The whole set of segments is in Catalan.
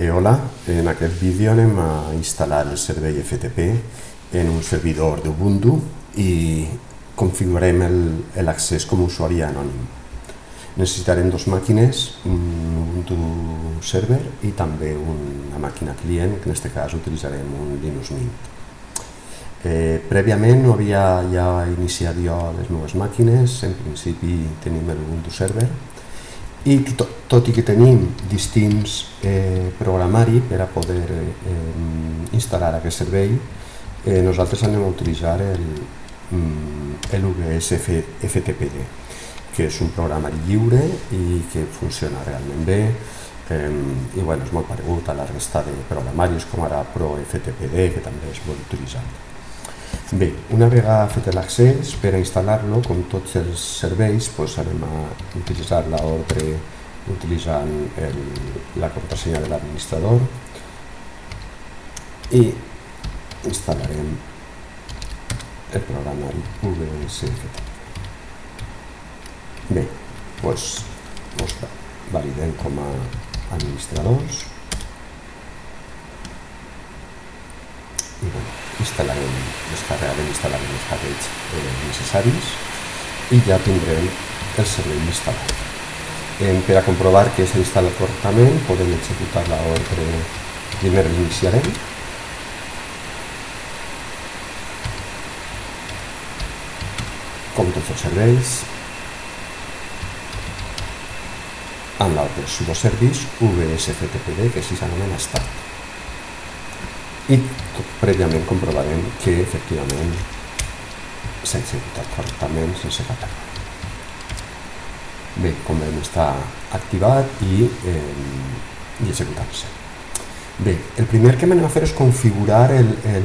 Hola, en aquest vídeo anem a instal·lar el servei FTP en un servidor d'Ubuntu i configurarem l'accés com a usuari anònim. Necessitarem dues màquines, un Ubuntu server i també una màquina client, que en aquest cas utilitzarem un Linux Mint. Prèviament no havia ja iniciat jo les meves màquines, en principi tenim l'Ubuntu server, i tot i que tenim distints programari per a poder instal·lar aquest servei, nosaltres anem a utilitzar l'UBS FTPD, que és un programari lliure i que funciona realment bé, i bueno, és molt paregut a la resta de programaris com ara ProFTPD, que també és molt utilitzat. Bé, una vegada fet l'accés, per a instal·lar-lo, com tots els serveis, anem a utilitzar l'ordre utilitzant la contrasenya de l'administrador i instal·larem el programari VSFTP. Bé, ens validem com a administradors i descarregarem els packages necessaris i ja tindrem el servei instal·lat. Per a comprovar que s'ha instal·lat correctament, podem executar l'ordre. Primer l'iniciarem com tots els serveis en l'ordre sudo service vsftpd, que així s'anomena start. I prèviament comprovarem que efectivament s'ha executat correctament sense cap error. Bé, com veiem, està activat i executant-se. Bé, el primer que anem a fer és configurar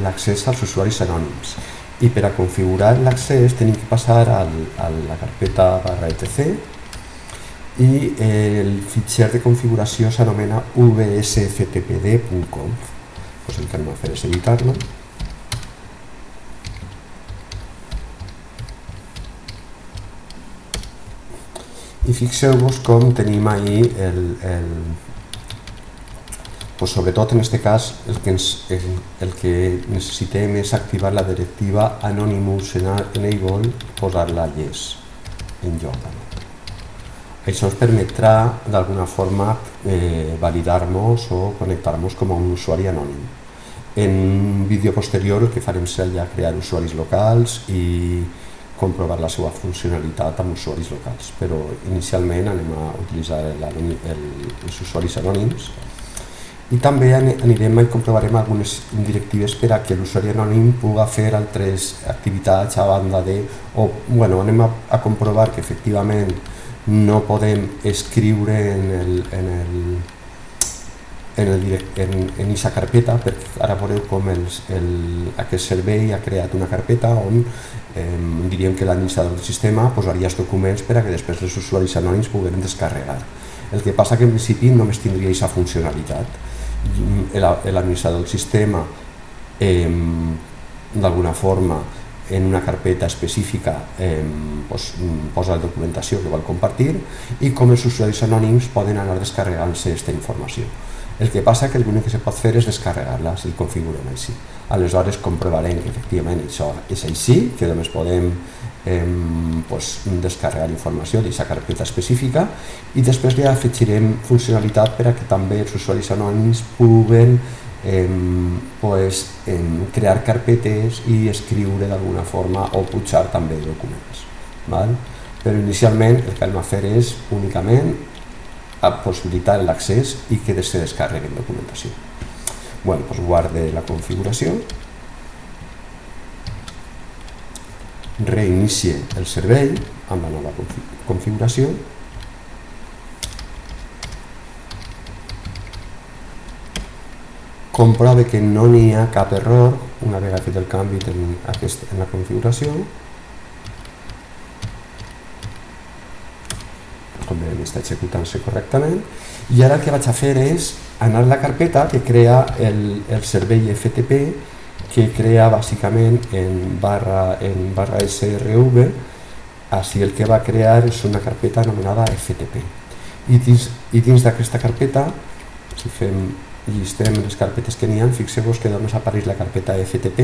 l'accés als usuaris anònims, i per a configurar l'accés tenim que passar a la carpeta /etc i el fitxer de configuració s'anomena vsftpd.conf. El que anem a fer és editar-lo i fixeu-vos com tenim ahí sobretot en aquest cas el que necessitem és activar la directiva Anonymous Enable, posar-la yes en lloc. Això ens permetrà d'alguna forma validar-nos o connectar-nos com a un usuari anònim. En un vídeo posterior el que farem serà crear usuaris locals i comprovar la seva funcionalitat amb usuaris locals, però inicialment anem a utilitzar els usuaris anònims i també anirem i comprovarem algunes directives per a que l'usuari anònim pugui fer altres activitats a banda de... anem a comprovar que efectivament no podem escriure en aquesta carpeta, perquè ara veureu com aquest servei ha creat una carpeta on diríem que l'administrador del sistema posaria els documents per a que després els usuaris anònims puguin descarregar. El que passa que en principi només tindria aquesta funcionalitat. L'administrador del sistema d'alguna forma en una carpeta específica posa la documentació que vol compartir i com els usuaris anònims poden anar descarregant-se aquesta informació. El que passa que l'únic que se pot fer és descarregar-la si el configurem així. Aleshores comprovarem que efectivament això és així, que només podem descarregar informació d'aquesta carpeta específica i després ja afegirem funcionalitat per a que també els usuaris anònims puguen crear carpetes i escriure d'alguna forma o pujar també documents. Però inicialment el que hem de fer és únicament possibilitar l'accés i que se descarreguen documentació. Guarde la configuració, reinicie el servei amb la nova configuració comprove que no n'hi ha cap error una vegada fet el canvi en la configuració. Com veiem, està executant-se correctament i ara el que vaig a fer és anar a la carpeta que crea el servei FTP, que crea bàsicament en barra srv. Així el que va crear és una carpeta anomenada FTP i dins d'aquesta carpeta, si fem llistem les carpetes que n'hi ha, fixeu-vos que només apareix la carpeta FTP,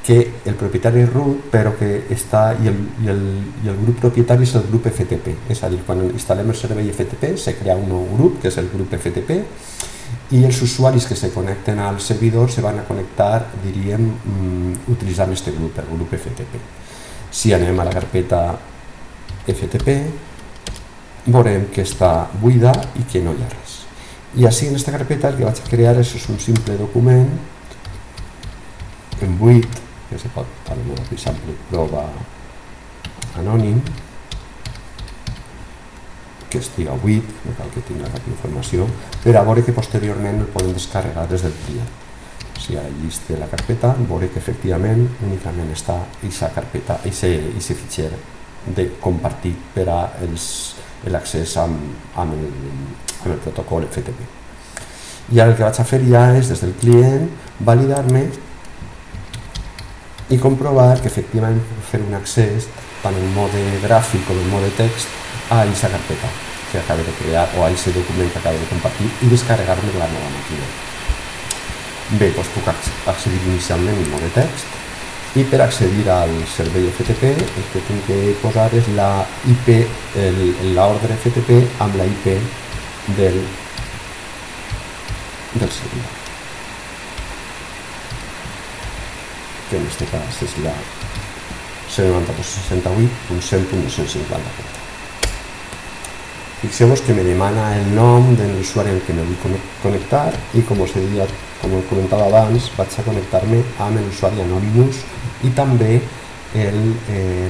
que el propietari és root, però que està, i el grup propietari és el grup FTP. És a dir, quan instal·lem el servei FTP se crea un nou grup, que és el grup FTP, i els usuaris que se connecten al servidor se van a connectar, diríem, utilitzant aquest grup, el grup FTP. Si anem a la carpeta FTP, veurem que està buida i que no hi ha res. I així en aquesta carpeta el que vaig a crear és un simple document en buit, que se pot, per exemple, prova anònim, que estiga buit, no cal que tingui cap informació, per a veure que posteriorment el podem descarregar des del client. Si ara lliste la carpeta, veuré que efectivament únicament està aquesta carpeta, aquest fitxer de compartit per a l'accés amb el protocol FTP. I ara el que vaig a fer ja és, des del client, validar-me i comprovar que efectivament puc fer un accés tant en mode gràfic com en mode text a aquesta carpeta que acabo de crear o a aquest document que acabo de compartir i descarregar-me de la nova màquina. Bé, doncs puc accedir inicialment en mode text i per accedir al servei FTP el que tinc que posar és la IP, l'ordre FTP amb la IP del servidor, que en aquest cas és la 192.68.100.254. Fixeu-vos que me demana el nom de l'usuari amb què me vull connectar i com us he dit, com he comentat abans, vaig a connectar-me amb l'usuari Anonymous i també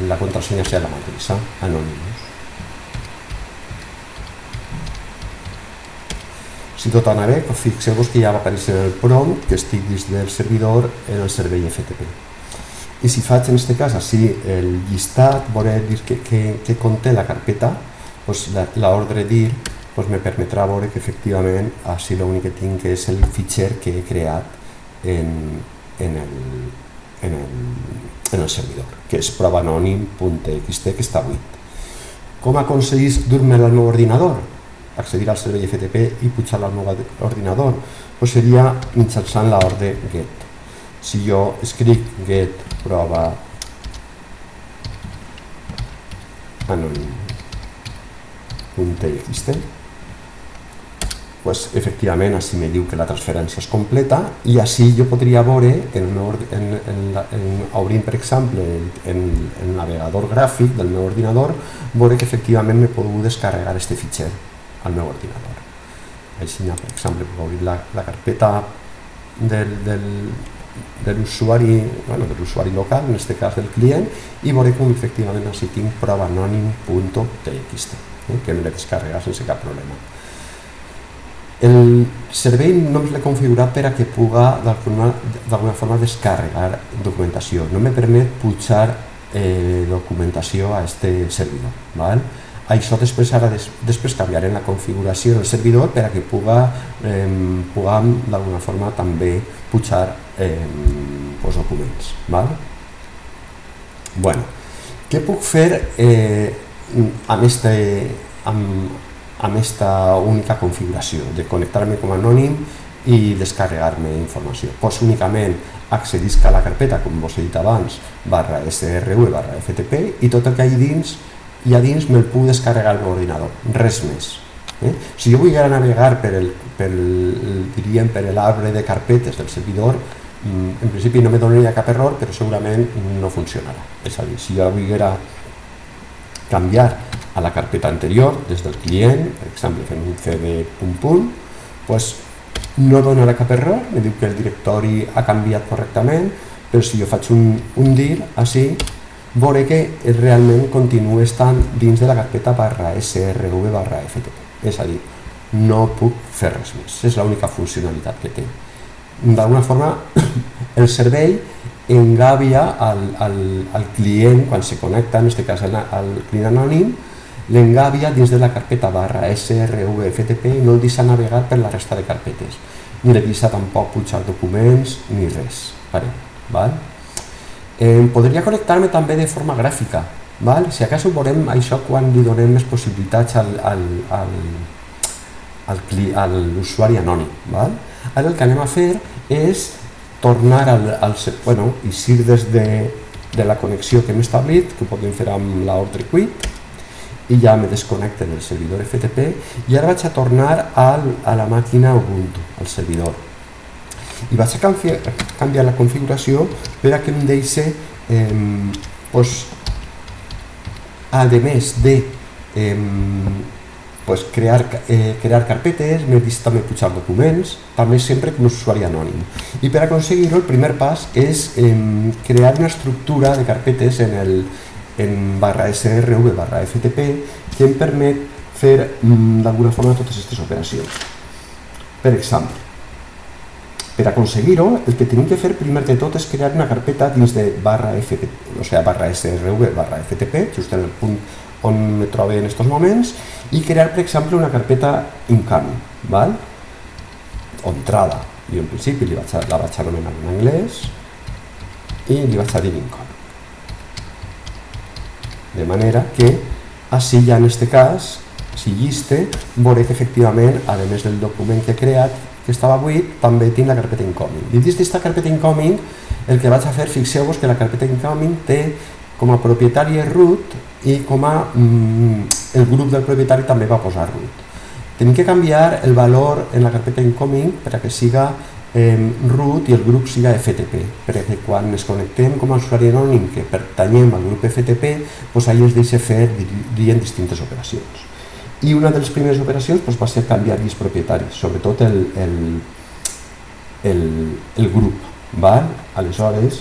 la contrasenya serà la mateixa, Anonymous. Si tot anava bé, fixeu-vos que ja va aparèixer el prompt que estic dins del servidor en el servei FTP. I si faig en aquest cas així el llistat, veuré dir què conté la carpeta, l'ordre dir me permetrà veure que efectivament així l'únic que tinc és el fitxer que he creat en el servidor, que és provaanonim.txt, que està buit. Com aconseguís dur-me al meu ordinador? Accedir al servei FTP i pujar al meu ordinador? Seria mitjançant l'ordre get. Si jo escric get prova anonim.txt, efectivament així me diu que la transferència és completa i així jo podria veure, obrint per exemple el navegador gràfic del meu ordinador, veure que efectivament me puc descarregar aquest fitxer al meu ordinador. Així, per exemple, puc obrir la carpeta de l'usuari local, en aquest cas del client, i veure com efectivament així tinc provaanonim.txt, que me l'he descarregat sense cap problema. El servei només l'he configurat per a que pugui d'alguna forma descarregar documentació. No me permet pujar documentació a aquest servidor. Això després canviarem la configuració del servidor per a que puguem d'alguna forma també pujar documents. Què puc fer amb aquesta única configuració de connectar-me com a anònim i descarregar-me informació? Únicament accedisc a la carpeta, com us he dit abans, /srv/ftp, i tot el que hi ha dins me'l puc descarregar al meu ordinador, res més. Si jo vull navegar per l'arbre de carpetes del servidor, en principi no me donaria cap error, però segurament no funcionarà. És a dir, si jo vull canviar a la carpeta anterior des del client, per exemple fent un cd punt, no donarà cap error, me diu que el directori ha canviat correctament, però si jo faig un dir així, veuré que realment continua estant dins de la carpeta /srv/ftp. És a dir, no puc fer res més, és l'única funcionalitat que té. D'alguna forma, el servei engavia al client, quan se connecta, en aquest cas al client anònim, l'engavia dins de la carpeta /srv/ftp i no el deixa navegar per la resta de carpetes. Ni li deixa tampoc pujar documents ni res. Podria connectar-me també de forma gràfica. Si acaso veurem això quan li donem més possibilitats a l'usuari anònim. Ara el que anem a fer és tornar bueno, eixir des de la connexió que hem establit, que ho podem fer amb l'ordre quit, i ja me desconnecte del servidor FTP, i ara vaig a tornar a la màquina Ubuntu, al servidor. I vaig a canviar la configuració per a que em deixi, a més de crear carpetes, m'he vist també pujar documents, també sempre com a usuari anònim. I per aconseguir-ho, el primer pas és crear una estructura de carpetes en /srv/ftp que em permet fer d'alguna forma totes aquestes operacions. Per exemple, per aconseguir-ho, el que tenim que fer primer de tot és crear una carpeta dins de /srv/ftp, just en el punt on me trobo en aquests moments, i crear, per exemple, una carpeta incoming, o entrada. Jo en principi la vaig anomenar en anglès i li vaig a dir incoming. De manera que, així ja en aquest cas, si lliste, veuré que efectivament, a més del document que he creat, que estava buit, també tinc la carpeta incoming. I dins d'aquesta carpeta incoming, el que vaig a fer, fixeu-vos que la carpeta incoming té com a propietari root i com a el grup del propietari també va posar root. Tenim que canviar el valor en la carpeta incoming per a que siga root i el grup siga FTP, perquè quan ens connectem com a usuari anònim que pertanyem al grup FTP, allà ens deixa fer dient distintes operacions. I una de les primeres operacions va ser canviar els propietaris, sobretot el grup. Aleshores,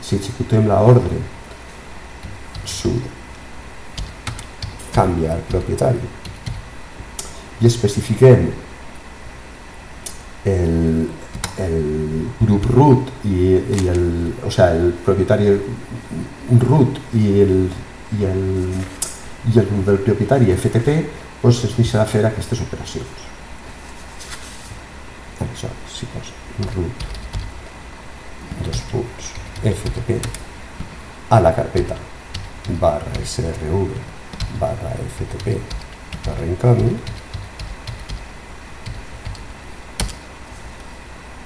si executem l'ordre sudo canviar propietari i especifiquem el grup root el propietari root i el grup del propietari FTP, es deixarà fer aquestes operacions. Aleshores, si poso root /FTP a la carpeta /srv/ftp/incoming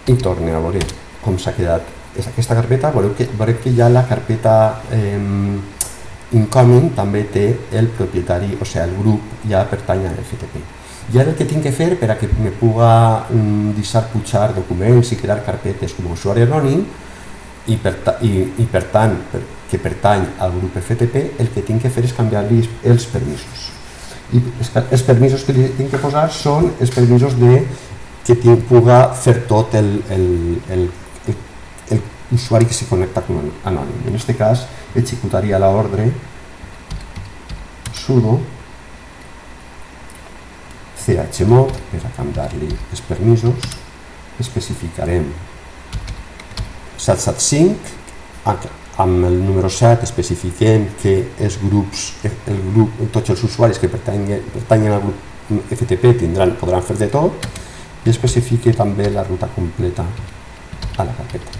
i torne a veure com s'ha quedat aquesta carpeta. Veureu que ja la carpeta incoming també té el propietari, el grup ja pertany a FTP. I ara el que tinc que fer per a que me puga deixar pujar documents i crear carpetes com a usuari anònim i per tant que pertany al grup FTP, el que tinc que fer és canviar-li els permisos. I els permisos que li tinc que posar són els permisos que puga fer tot l'usuari que se connecta com a anònim. En aquest cas, executaria l'ordre sudo chmod per a canviar-li els permisos, especificarem 775, amb el número 7 especifiquem que tots els usuaris que pertanyen al grup FTP podran fer de tot i especifique també la ruta completa a la carpeta.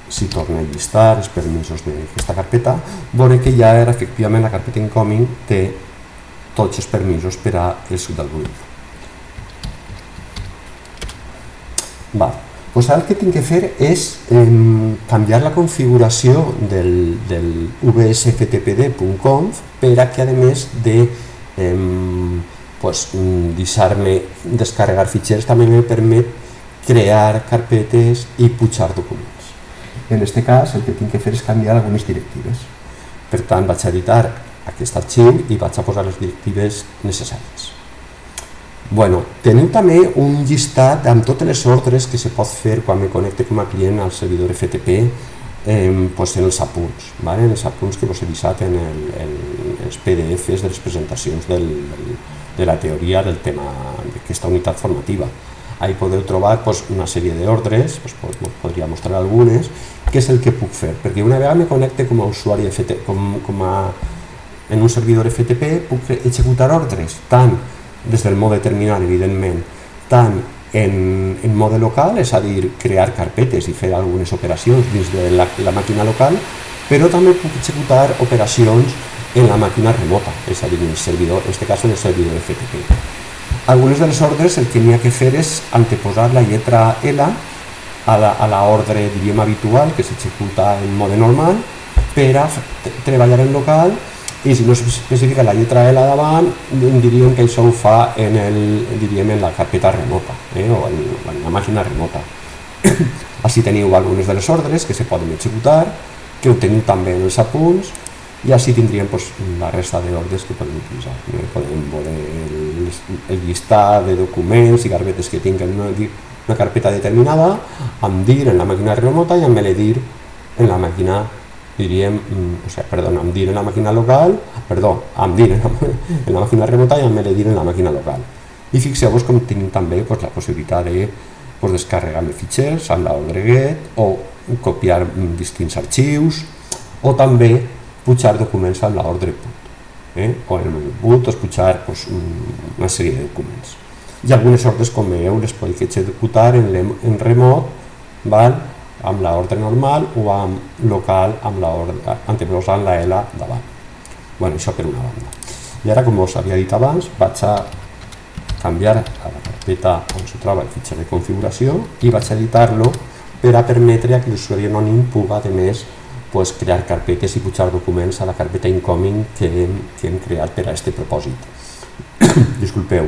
Si torna a llistar els permisos d'aquesta carpeta, veuré que ja efectivament la carpeta incoming té tots els permisos per a el del grup. Ara el que tinc que fer és canviar la configuració del vsftpd.conf per a que, a més de deixar-me descarregar fitxers, també me permet crear carpetes i pujar documents. En aquest cas, el que tinc que fer és canviar algunes directives. Per tant, vaig a editar aquest arxiu i vaig a posar les directives necessàries. Teniu també un llistat amb totes les ordres que se pot fer quan me connecte com a client al servidor FTP en els apunts, en els apunts que us he deixat en els PDFs de les presentacions de la teoria del tema d'aquesta unitat formativa. Ahí podeu trobar una sèrie d'ordres, podria mostrar algunes, què és el que puc fer, perquè una vegada me connecte com a usuari en un servidor FTP, puc executar ordres, tant des del mode terminal, evidentment, tant en mode local, és a dir, crear carpetes i fer algunes operacions dins de la màquina local, però també puc executar operacions en la màquina remota, és a dir, en el servidor, en aquest cas en el servidor FTP. Algunes de les ordres el que n'hi ha que fer és anteposar la lletra L a l'ordre, diríem, habitual, que s'executa en mode normal, per a treballar en local, i si no s'especifica la lletra L davant, diríem que això ho fa en la carpeta remota, o en la màquina remota. Així teniu algunes de les ordres que se poden executar, que ho teniu també en els apunts, i així tindríem la resta d'ordres que podem utilitzar. Podem veure el llistat de documents i carpetes que tinc en una carpeta determinada, amb dir en la màquina remota i amb dir en la màquina, diríem, amb dir en la màquina local, amb dir en la màquina remota i amb dir en la màquina local. I fixeu-vos com tenim també la possibilitat de descarregar-me fitxers amb l'ordre get, o copiar distints arxius, o també pujar documents amb l'ordre put, o en el put pujar una sèrie de documents. I algunes ordres, com veieu, les podeu executar en remot, amb l'ordre normal, o amb local, anteposant la L davant. Això per una banda. I ara, com us havia dit abans, vaig a canviar a la carpeta on se troba el fitxer de configuració i vaig a editar-lo per a permetre que l'usuari anònim pugui, a més, crear carpetes i pujar documents a la carpeta incoming que hem creat per a aquest propòsit. Disculpeu.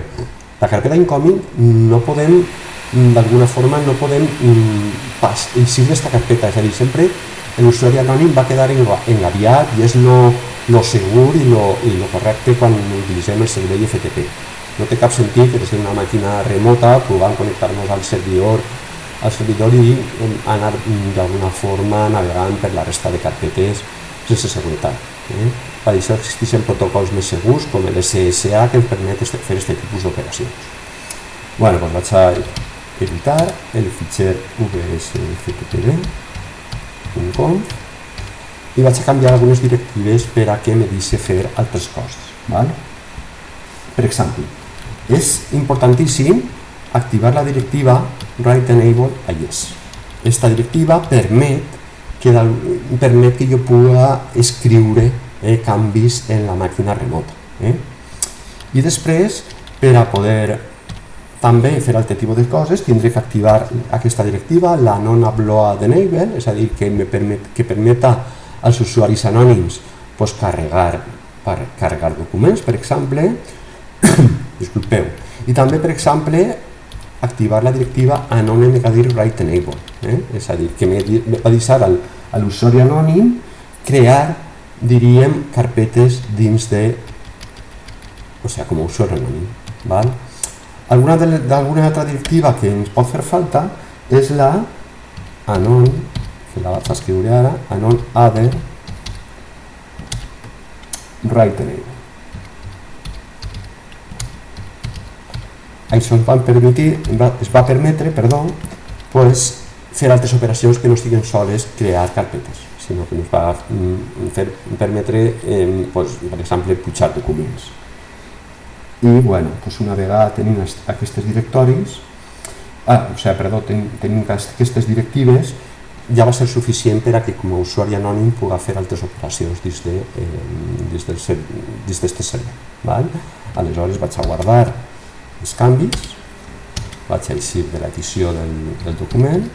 La carpeta incoming no podem, d'alguna forma, no podem eixir d'esta carpeta, és a dir, sempre l'usuari anònim va quedar engabiat i és lo segur i lo correcte quan utilitzem el servei FTP. No té cap sentit que des d'una màquina remota puguem connectar-nos al servidor i anar d'alguna forma navegant per la resta de carpetes sense seguretat. Per això existeixen protocols més segurs com l'SSA que ens permet fer aquest tipus d'operacions. Vaig a editar el fitxer vsftpd.com i vaig a canviar algunes directives per a que me deixi fer altres coses. Per exemple, és importantíssim activar la directiva write enable a yes. Esta directiva permet que jo puga escriure canvis en la màquina remota. I després, per a poder també fer altre tipus de coses, tindré que activar aquesta directiva, la non-upload enable, és a dir, que permeta als usuaris anònims carregar documents, per exemple, disculpeu, i també, per exemple, activar la directiva anon-negadir write enable, és a dir, que va deixar a l'usuari anònim crear, diríem, carpetes dins de, com a usuari anònim. Alguna altra directiva que ens pot fer falta és la anon, que la vaig a escriure ara, anon-other write enable. Això ens va permetre fer altres operacions que no estiguin soles crear carpetes, sinó que ens va permetre, per exemple, pujar documents. I, una vegada tenim aquests directoris, tenim aquestes directives, ja va ser suficient per a que com a usuari anònim pugui fer altres operacions dins d'aquest servei. Aleshores vaig a guardar els canvis, vaig a eixir de l'edició del document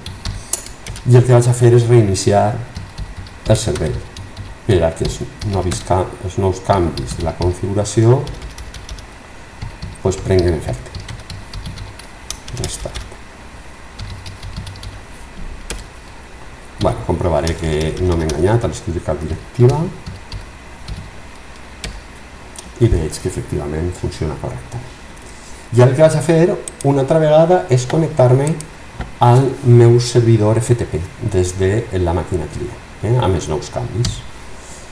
i el que vaig a fer és reiniciar el servei per a que els nous canvis de la configuració prenguin efecte. Restart. Comprovaré que no m'he enganyat a l'escriure cap directiva i veig que efectivament funciona correctament. I el que vaig a fer una altra vegada és connectar-me al meu servidor FTP des de la màquina client, amb els nous canvis.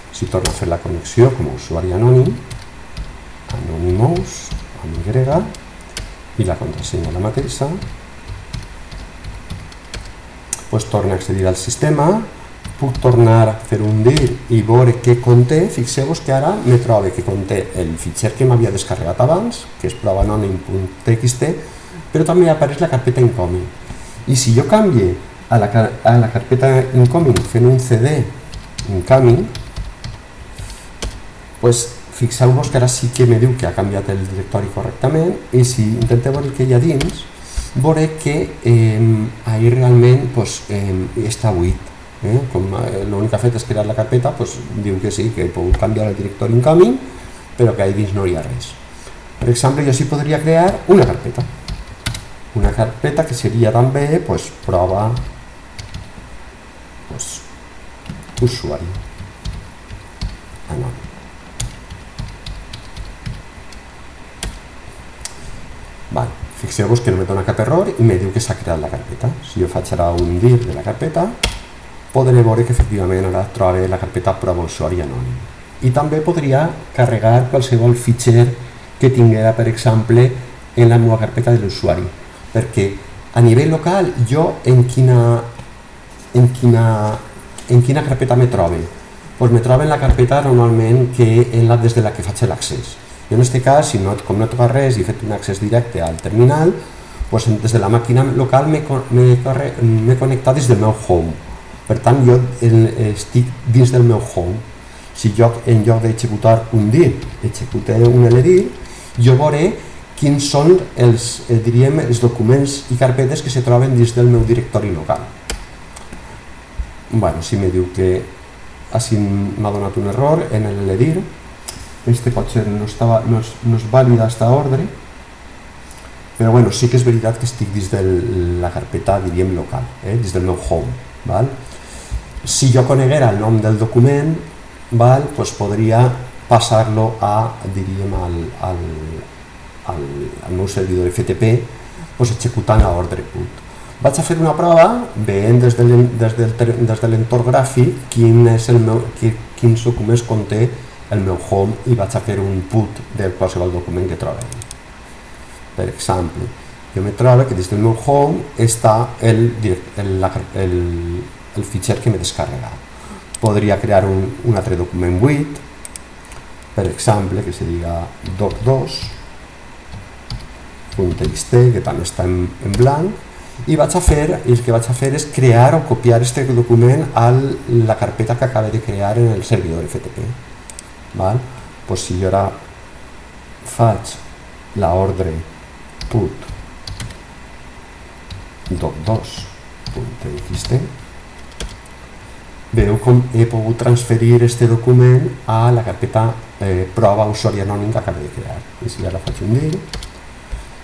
Si torno a fer la connexió com a usuari anònim, anonymous, amb Y, i la contrasenya la mateixa, torna a accedir al sistema, puc tornar a fer un dir i veure què conté. Fixeu-vos que ara me trobo que conté el fitxer que m'havia descarregat abans, que és provaanonym.txt, però també apareix la carpeta incoming. I si jo canvio a la carpeta incoming fent un cd incoming, pues fixeu-vos que ara sí que me diu que ha canviat el directori correctament, i si intentem veure el que hi ha dins, veuré que ahir realment pues, està buit. Com l'únic que ha fet és crear la carpeta, pues, diu que sí, que he pogut canviar el directori incoming, però que ahí dins no hi ha res. Per exemple, jo sí podria crear una carpeta que seria també pues, prova pues, usuari anònim. Vale. Fixeu-vos que no me dona cap error i me diu que s'ha creat la carpeta. Si jo faig ara un dir de la carpeta, podré veure que efectivament ara trobo la carpeta prova usuari anònim. I també podria carregar qualsevol fitxer que tinguera, per exemple, en la meva carpeta de l'usuari, perquè a nivell local jo en quina carpeta me trobo? Pues me trobo en la carpeta normalment que des de la que faig l'accés. Jo en aquest cas, com no he tocat res i he fet un accés directe al terminal, pues des de la màquina local m'he connectat des del meu home. Per tant, jo estic dins del meu home. Si jo, en lloc d'executar un dir, execute un ldir, jo veuré quins són els documents i carpetes que se troben dins del meu directori local. Bueno, si me diu que així m'ha donat un error en l'ldir, potser no és vàlida aquesta ordre, però bueno, sí que és veritat que estic dins de la carpeta, diríem, local, dins del meu home. Val? Si jo coneguera el nom del document, val, doncs podria passar-lo diríem, al meu servidor FTP, doncs executant l'ordre put. Vaig a fer una prova veient des de l'entorn gràfic quins documents conté el meu home i vaig a fer un put de qualsevol document que trobem. Per exemple, jo me trobo que des del meu home està el fitxer que m'he descarregat. Podria crear un altre document buit, per exemple, que se diga doc2.txt, que també està en blanc, i el que vaig a fer és crear o copiar aquest document a la carpeta que acabo de crear en el servidor FTP. Pues si jo ara faig l'ordre put doc2.txt, veieu com he pogut transferir aquest document a la carpeta prova usuari anònim que acabo de crear. I si ara faig un dir,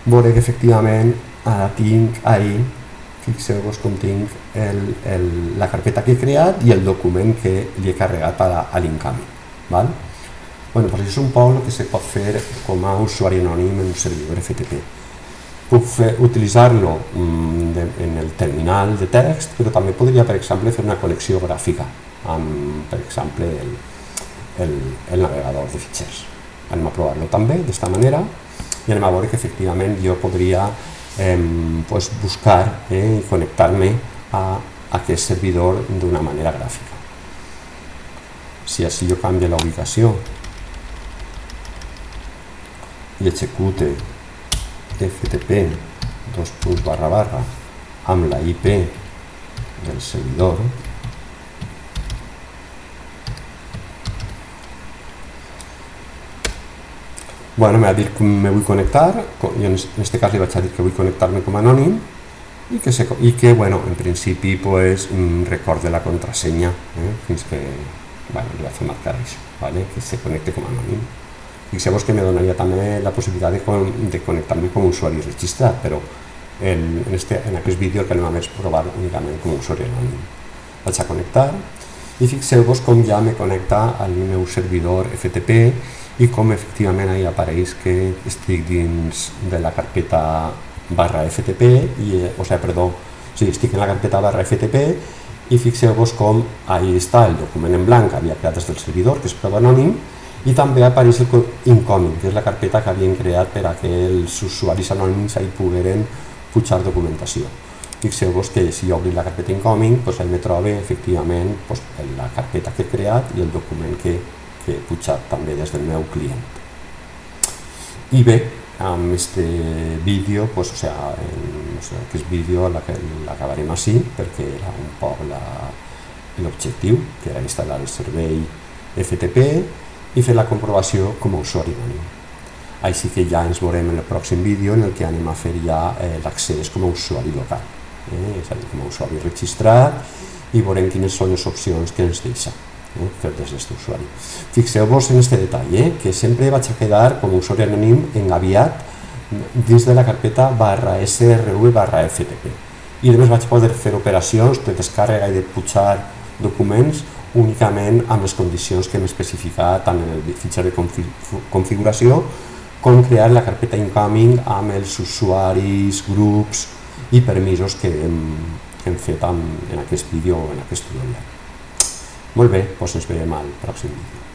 veuré que efectivament ara tinc ahí, fixeu-vos com tinc la carpeta que he creat i el document que li he carregat a l'incoming. Bueno, doncs això és un poc el que se pot fer com a usuari anònim en un servidor FTP. Puc utilitzar-lo en el terminal de text, però també podria, per exemple, fer una connexió gràfica amb, per exemple, el navegador de fitxers. Anem a provar-lo també d'esta manera i anem a veure que efectivament jo podria buscar i connectar-me a aquest servidor d'una manera gràfica. Si així jo canvio la ubicació i execute FTP amb la IP del servidor, bueno, m'ha dit que me vull connectar, jo en aquest cas li vaig dir que vull connectar-me com a anònim i que, bueno, en principi recorde la contrasenya fins que, bueno, li vaig marcar això, que se connecte com a anònim. Fixeu-vos que me donaria també la possibilitat de connectar-me com a usuari registrat, però en aquest vídeo el que anem a provar únicament com a usuari anònim. Vaig a connectar i fixeu-vos com ja me connecta al meu servidor FTP i com efectivament ahí apareix que estic dins de la carpeta /FTP, estic en la carpeta /FTP i fixeu-vos com ahí està el document en blanc que havia creat des del servidor, que és prova anònim, i també apareix el incoming, que és la carpeta que havien creat per a que els usuaris anònims hi pogueren pujar documentació. Fixeu-vos que si jo obrim la carpeta incoming, ahí me trobo efectivament la carpeta que he creat i el document que he pujat també des del meu client. I bé, amb aquest vídeo, aquest vídeo l'acabarem així perquè era un poc l'objectiu, que era instal·lar el servei FTP i fer la comprovació com a usuari anònim. Així que ja ens veurem en el pròxim vídeo en el que anem a fer ja l'accés com a usuari local, és a dir, com a usuari registrat, i veurem quines són les opcions que ens deixa fer des d'aquest usuari. Fixeu-vos en aquest detall, que sempre vaig a quedar com a usuari anònim engaviat dins de la carpeta /srv/ftp, i només vaig poder fer operacions de descàrrega i de pujar documents únicament amb les condicions que hem especificat tant en el fitxer de configuració com crear la carpeta incoming amb els usuaris, grups i permisos que hem fet en aquest vídeo o en aquest tutorial. Molt bé, doncs ens veiem al pròxim vídeo.